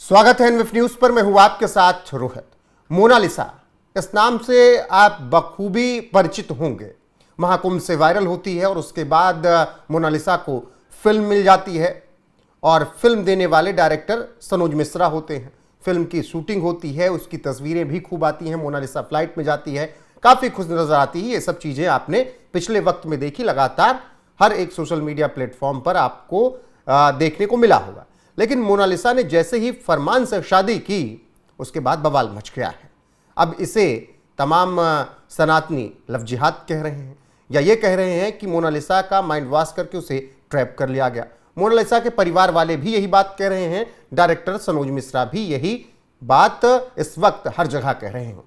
स्वागत है एनवीएफ न्यूज पर। मैं हूं आपके साथ रोहित। मोनालिसा इस नाम से आप बखूबी परिचित होंगे। महाकुंभ से वायरल होती है और उसके बाद मोनालिसा को फिल्म मिल जाती है और फिल्म देने वाले डायरेक्टर सनोज मिश्रा होते हैं। फिल्म की शूटिंग होती है, उसकी तस्वीरें भी खूब आती हैं। मोनालिसा फ्लाइट में जाती है, काफी खुश नजर आती है। ये सब चीजें आपने पिछले वक्त में देखी, लगातार हर एक सोशल मीडिया प्लेटफॉर्म पर आपको देखने को मिला होगा। लेकिन मोनालिसा ने जैसे ही फरमान से शादी की, उसके बाद बवाल मच गया है। अब इसे तमाम सनातनी लव जिहाद कह रहे हैं या ये कह रहे हैं कि मोनालिसा का माइंड वॉश करके उसे ट्रैप कर लिया गया। मोनालिसा के परिवार वाले भी यही बात कह रहे हैं, डायरेक्टर सनोज मिश्रा भी यही बात इस वक्त हर जगह कह रहे हैं।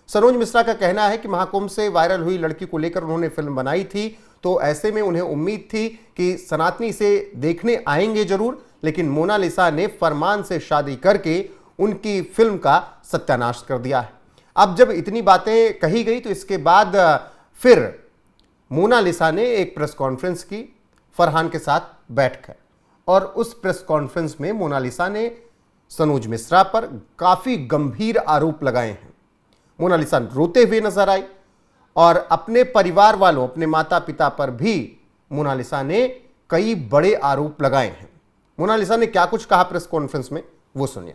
सनोज मिश्रा का कहना है कि महाकुंभ से वायरल हुई लड़की को लेकर उन्होंने फिल्म बनाई थी, तो ऐसे में उन्हें उम्मीद थी कि सनातनी इसे देखने आएंगे जरूर, लेकिन मोनालिसा ने फरमान से शादी करके उनकी फिल्म का सत्यानाश कर दिया है। अब जब इतनी बातें कही गई तो इसके बाद फिर मोनालिसा ने एक प्रेस कॉन्फ्रेंस की फरहान के साथ बैठकर, और उस प्रेस कॉन्फ्रेंस में मोनालिसा ने सनोज मिश्रा पर काफी गंभीर आरोप लगाए हैं। मोनालिसा रोते हुए नजर आई और अपने परिवार वालों, अपने माता पिता पर भी मोनालिसा ने कई बड़े आरोप लगाए हैं। मोनालिसा ने क्या कुछ कहा प्रेस कॉन्फ्रेंस में, वो सुनिए।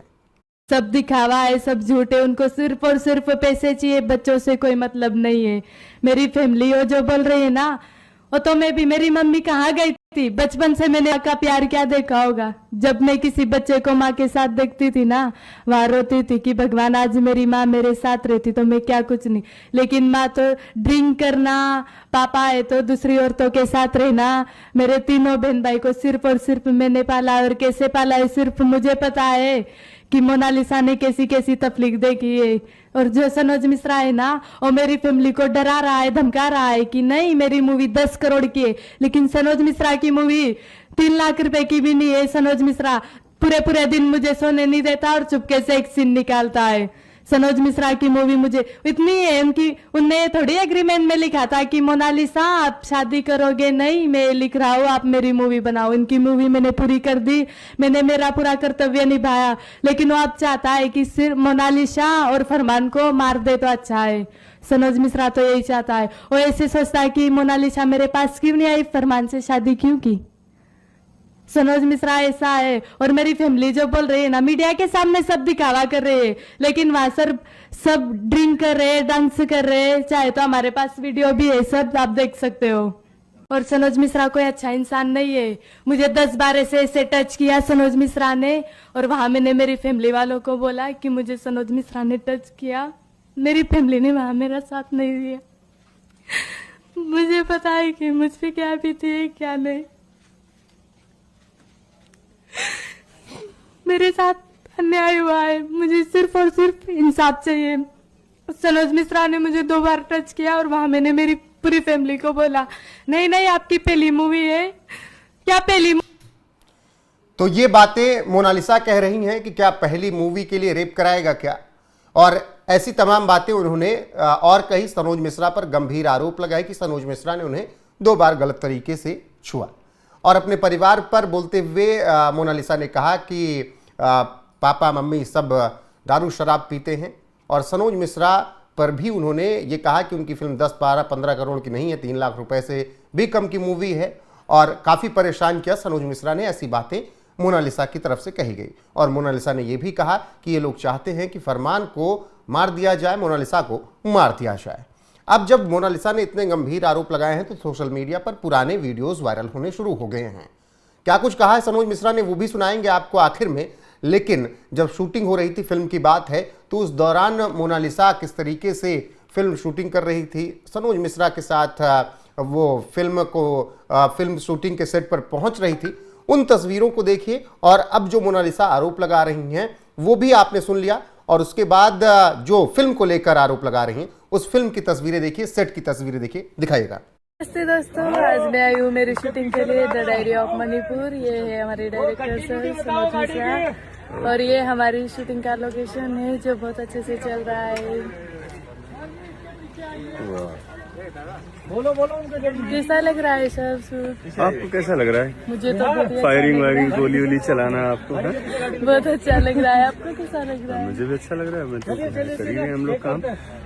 सब दिखावा है, सब झूठे, उनको सिर्फ और सिर्फ पैसे चाहिए, बच्चों से कोई मतलब नहीं है। मेरी फैमिली वो जो बोल रही है ना, वो तो मैं भी, मेरी मम्मी कहाँ गई थी? बचपन से मैंने माँ का प्यार क्या देखा होगा। जब मैं किसी बच्चे को माँ के साथ देखती थी ना, वहां रोती थी कि भगवान आज मेरी माँ मेरे साथ रहती तो मैं क्या कुछ नहीं। लेकिन माँ तो ड्रिंक करना, पापा है तो दूसरी औरतों के साथ रहना। मेरे तीनों बहन भाई को सिर्फ और सिर्फ मैंने पाला, और कैसे पाला है सिर्फ मुझे पता है कि मोनालिसा ने कैसी कैसी तकलीफ देखी है। और जो सनोज मिश्रा है ना, वो मेरी फैमिली को डरा रहा है, धमका रहा है कि नहीं मेरी मूवी 10 करोड़ की है, लेकिन सनोज मिश्रा की मूवी 3 लाख रुपए की भी नहीं है। सनोज मिश्रा पूरे पूरे दिन मुझे सोने नहीं देता और चुपके से एक सीन निकालता है। सनोज मिश्रा की मूवी मुझे इतनी है उनकी, उनने थोड़ी एग्रीमेंट में लिखा था कि मोनालिसा आप शादी करोगे, नहीं मैं लिख रहा हूँ आप मेरी मूवी बनाओ। इनकी मूवी मैंने पूरी कर दी, मैंने मेरा पूरा कर्तव्य निभाया, लेकिन वो अब चाहता है कि सिर्फ मोनालिसा और फरमान को मार दे तो अच्छा है। सनोज मिश्रा तो यही चाहता है। वो ऐसे सोचता है कि मोनालिसा मेरे पास क्यों नहीं आई, फरमान से शादी क्यों की। सनोज मिश्रा ऐसा है। और मेरी फैमिली जो बोल रही है ना, मीडिया के सामने सब दिखावा कर रहे हैं, लेकिन वहां सर सब ड्रिंक कर रहे हैं, डांस कर रहे हैं। चाहे तो हमारे पास वीडियो भी है, सब आप देख सकते हो। और सनोज मिश्रा कोई अच्छा इंसान नहीं है। मुझे 10 बार ऐसे टच किया सनोज मिश्रा ने, और वहां मैंने मेरी फैमिली वालों को बोला कि मुझे सनोज मिश्रा ने टच किया। मेरी फैमिली ने वहां मेरा साथ नहीं दिया। मुझे पता है कि मुझ पे क्या बीती है क्या नहीं। मेरे साथ अन्याय हुआ है, मुझे सिर्फ और सिर्फ इंसाफ चाहिए। सनोज मिश्रा ने मुझे 2 बार टच किया और वहां मैंने मेरी पूरी फैमिली को बोला नहीं नहीं आपकी पहली मूवी है क्या, पहली। तो ये बातें मोनालिसा कह रही हैं कि क्या पहली मूवी के लिए रेप कराएगा क्या, और ऐसी तमाम बातें उन्होंने और कही। सनोज मिश्रा पर गंभीर आरोप लगाए कि सनोज मिश्रा ने उन्हें 2 बार गलत तरीके से छुआ। और अपने परिवार पर बोलते हुए मोनालिसा ने कहा कि पापा मम्मी सब दारू शराब पीते हैं। और सनोज मिश्रा पर भी उन्होंने ये कहा कि उनकी फिल्म 10, 12, 15 करोड़ की नहीं है, 3 लाख रुपए से भी कम की मूवी है। और काफ़ी परेशान किया सनोज मिश्रा ने। ऐसी बातें मोनालिसा की तरफ से कही गई। और मोनालिसा ने यह भी कहा कि ये लोग चाहते हैं कि फरमान को मार दिया जाए, मोनालिसा को मार दिया जाए। अब जब मोनालिसा ने इतने गंभीर आरोप लगाए हैं तो सोशल मीडिया पर पुराने वीडियोस वायरल होने शुरू हो गए हैं। क्या कुछ कहा है सनोज मिश्रा ने, वो भी सुनाएंगे आपको आखिर में। लेकिन जब शूटिंग हो रही थी, फिल्म की बात है, तो उस दौरान मोनालिसा किस तरीके से फिल्म शूटिंग कर रही थी, सनोज मिश्रा के साथ वो फिल्म शूटिंग के सेट पर पहुंच रही थी, उन तस्वीरों को देखिए। और अब जो मोनालिसा आरोप लगा रही हैं वो भी आपने सुन लिया। और उसके बाद जो फिल्म को लेकर आरोप लगा रही हैं, उस फिल्म की तस्वीरें देखिए, सेट की तस्वीरें देखिए, दिखाइएगा। नमस्ते दोस्तों, आज मैं आई हूँ मेरी शूटिंग के लिए द डायरी ऑफ मणिपुर। ये है हमारे डायरेक्टर सर सनोज मिश्रा, और ये हमारी शूटिंग का लोकेशन है जो बहुत अच्छे से चल रहा है। कैसा लग रहा है सर? आपको कैसा लग रहा है? मुझे तो बहुत फायरिंग वायरिंग गोली वोली चलाना आपको है? बहुत अच्छा लग रहा है। आपको कैसा लग रहा है? मुझे भी अच्छा लग रहा है। मैं तो कर ही रहे हैं हम लोग काम।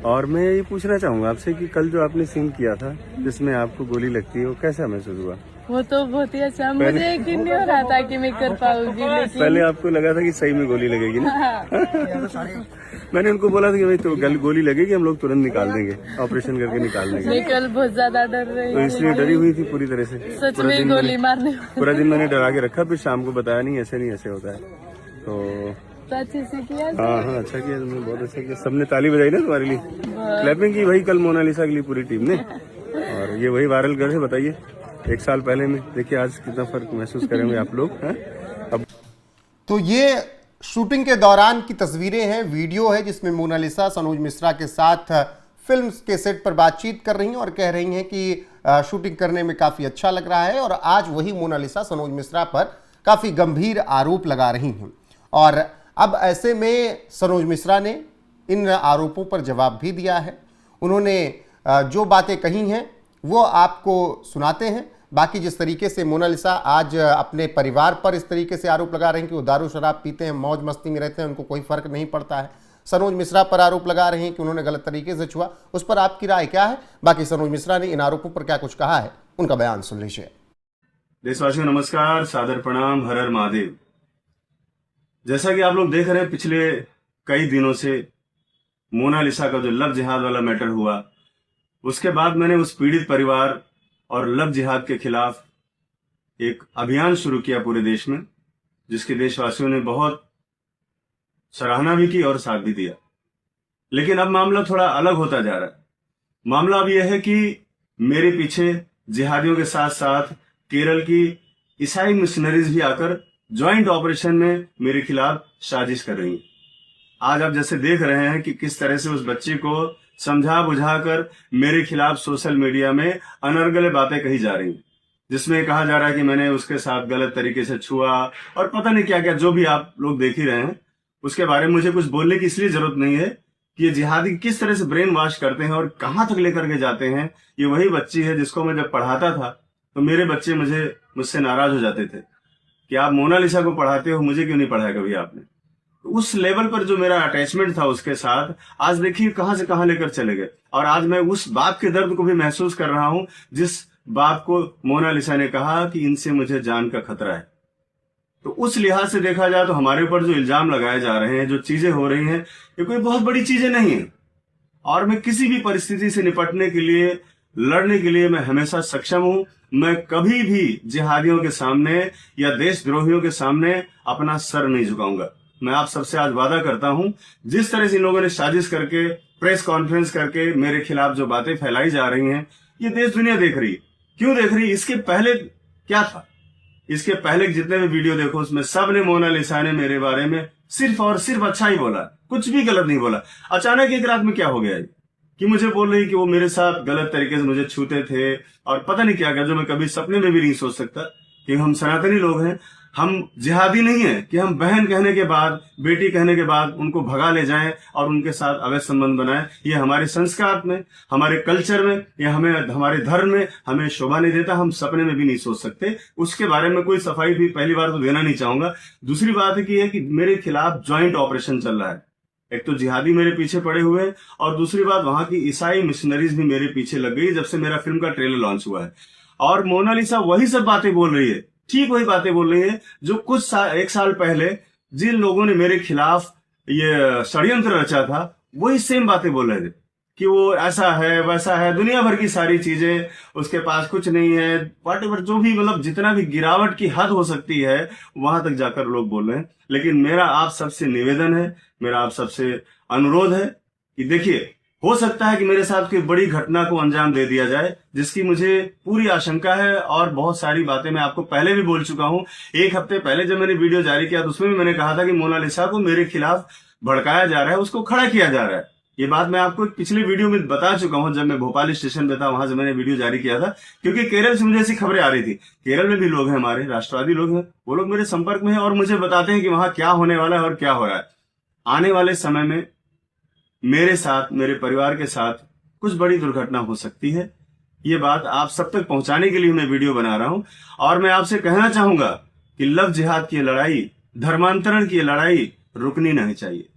और मैं ये पूछना चाहूंगा आपसे कि कल जो आपने सीन किया था जिसमें आपको गोली लगती है, वो कैसा महसूस हुआ? वो तो बहुत ही अच्छा, मुझे यकीन नहीं हो रहा था कि मैं कर पाऊंगी, लेकिन पहले आपको लगा था कि सही में गोली लगेगी ना? मैंने उनको बोला था कि भाई तो गोली लगेगी, हम लोग तुरंत निकाल देंगे, ऑपरेशन करके निकाल देंगे। मैं कल बहुत ज्यादा डर रही तो इसलिए डरी हुई थी पूरी तरह से। सच में गोली मारने पूरा दिन मैंने डरा के रखा, फिर शाम को बताया नहीं ऐसे होता है। तो अच्छे से किया। हाँ अच्छा किया तुमने, बहुत अच्छा किया। सबने ताली बजाई ना तुम्हारे लिए, क्लैपिंग की भाई कल मोनालिसा के लिए पूरी टीम ने। और ये वही वायरल कर है, बताइए 1 साल पहले में, देखिए आज कितना फर्क महसूस करेंगे आप लोग हैं अब। तो ये शूटिंग के दौरान की तस्वीरें हैं, वीडियो है जिसमें मोनालिसा सनोज मिश्रा के साथ फिल्म के सेट पर बातचीत कर रही हैं और कह रही हैं कि शूटिंग करने में काफ़ी अच्छा लग रहा है। और आज वही मोनालिसा सनोज मिश्रा पर काफ़ी गंभीर आरोप लगा रही हैं। और अब ऐसे में सनोज मिश्रा ने इन आरोपों पर जवाब भी दिया है। उन्होंने जो बातें कही हैं वो आपको सुनाते हैं। बाकी जिस तरीके से मोनालिसा आज अपने परिवार पर इस तरीके से आरोप लगा रहे हैं कि वो दारू शराब पीते हैं, मौज मस्ती में रहते हैं, उनको कोई फर्क नहीं पड़ता है। सनोज मिश्रा पर आरोप लगा रहे हैं कि उन्होंने गलत तरीके से छुआ, उस पर आपकी राय क्या है? बाकी सनोज मिश्रा ने इन आरोपों पर क्या कुछ कहा है, उनका बयान सुन लीजिए। देशवासियों नमस्कार, सादर प्रणाम, हर हर महादेव। जैसा कि आप लोग देख रहे हैं, पिछले कई दिनों से मोनालिसा का जो लव जिहाद वाला मैटर हुआ, उसके बाद मैंने उस पीड़ित परिवार और लव जिहाद के खिलाफ एक अभियान शुरू किया पूरे देश में, जिसके देशवासियों ने बहुत सराहना भी की और साथ भी दिया। लेकिन अब मामला थोड़ा अलग होता जा रहा है। मामला अब यह है कि मेरे पीछे जिहादियों के साथ साथ केरल की ईसाई मिशनरीज भी आकर ज्वाइंट ऑपरेशन में मेरे खिलाफ साजिश कर रही हैं। आज आप जैसे देख रहे हैं कि किस तरह से उस बच्चे को समझा बुझाकर मेरे खिलाफ सोशल मीडिया में अनर्गल बातें कही जा रही हैं, जिसमें कहा जा रहा है कि मैंने उसके साथ गलत तरीके से छुआ और पता नहीं क्या क्या, जो भी आप लोग देख ही रहे हैं। उसके बारे में मुझे कुछ बोलने की इसलिए जरूरत नहीं है कि ये जिहादी किस तरह से ब्रेन वॉश करते हैं और कहां तक लेकर के जाते हैं। ये वही बच्ची है जिसको मैं जब पढ़ाता था तो मेरे बच्चे मुझसे नाराज हो जाते थे कि आप मोनालिसा को पढ़ाते हो, मुझे क्यों नहीं पढ़ाया कभी आपने। उस लेवल पर जो मेरा अटैचमेंट था उसके साथ, आज देखिए कहां से कहां लेकर चले गए। और आज मैं उस बाप के दर्द को भी महसूस कर रहा हूं जिस बाप को मोनालिसा ने कहा कि इनसे मुझे जान का खतरा है। तो उस लिहाज से देखा जाए तो हमारे ऊपर जो इल्जाम लगाए जा रहे हैं, जो चीजें हो रही हैं, ये कोई बहुत बड़ी चीजें नहीं है। और मैं किसी भी परिस्थिति से निपटने के लिए, लड़ने के लिए मैं हमेशा सक्षम हूं। मैं कभी भी जिहादियों के सामने या देशद्रोहियों के सामने अपना सर नहीं झुकाऊंगा। मैं आप सबसे आज वादा करता हूं, जिस तरह से इन लोगों ने साजिश करके प्रेस कॉन्फ्रेंस करके मेरे खिलाफ जो बातें फैलाई जा रही हैं, ये देश दुनिया देख रही है। क्यों देख रही है? इसके पहले क्या था? इसके पहले जितने भी वीडियो देखो उसमें सब ने, मोनालिसा ने मेरे बारे में सिर्फ और सिर्फ अच्छा ही बोला, कुछ भी गलत नहीं बोला। अचानक एक रात में क्या हो गया कि मुझे बोल रही कि वो मेरे साथ गलत तरीके से मुझे छूते थे और पता नहीं क्या, जो मैं कभी सपने में भी नहीं सोच सकता कि हम सनातनी लोग हैं, हम जिहादी नहीं है कि हम बहन कहने के बाद, बेटी कहने के बाद उनको भगा ले जाएं और उनके साथ अवैध संबंध बनाएं। ये हमारे संस्कार में, हमारे कल्चर में या हमारे धर्म में हमें शोभा नहीं देता। हम सपने में भी नहीं सोच सकते। उसके बारे में कोई सफाई भी पहली बार तो देना नहीं चाहूंगा। दूसरी बात है कि मेरे खिलाफ ज्वाइंट ऑपरेशन चल रहा है। एक तो जिहादी मेरे पीछे पड़े हुए हैं और दूसरी बात वहां की ईसाई मिशनरीज भी मेरे पीछे लग गई जब से मेरा फिल्म का ट्रेलर लॉन्च हुआ है। और मोनालिसा वही सब बातें बोल रही है, ठीक वही बातें बोल रही है जो एक साल पहले जिन लोगों ने मेरे खिलाफ ये षड्यंत्र रचा था, वही सेम बातें बोल रहे थे कि वो ऐसा है वैसा है, दुनिया भर की सारी चीजें, उसके पास कुछ नहीं है, व्हाटएवर, जो भी मतलब जितना भी गिरावट की हद हो सकती है वहां तक जाकर लोग बोल रहे हैं। लेकिन मेरा आप सबसे निवेदन है, मेरा आप सबसे अनुरोध है कि देखिए, हो सकता है कि मेरे साथ कोई बड़ी घटना को अंजाम दे दिया जाए, जिसकी मुझे पूरी आशंका है। और बहुत सारी बातें मैं आपको पहले भी बोल चुका हूं। 1 हफ्ते पहले जब मैंने वीडियो जारी किया तो उसमें भी मैंने कहा था कि मोनालिसा को मेरे खिलाफ भड़काया जा रहा है, उसको खड़ा किया जा रहा है। ये बात मैं आपको पिछले वीडियो में बता चुका हूं, जब मैं भोपाल स्टेशन पे था, वहां से मैंने वीडियो जारी किया था। क्योंकि केरल से मुझे ऐसी खबरें आ रही थी, केरल में भी लोग हैं हमारे राष्ट्रवादी लोग हैं, वो लोग मेरे संपर्क में हैं और मुझे बताते हैं कि वहां क्या होने वाला है और क्या हो रहा है। आने वाले समय में मेरे साथ, मेरे परिवार के साथ कुछ बड़ी दुर्घटना हो सकती है। ये बात आप सब तक पहुंचाने के लिए मैं वीडियो बना रहा हूं और मैं आपसे कहना चाहूंगा कि लव जिहाद की लड़ाई, धर्मांतरण की लड़ाई रुकनी नहीं चाहिए।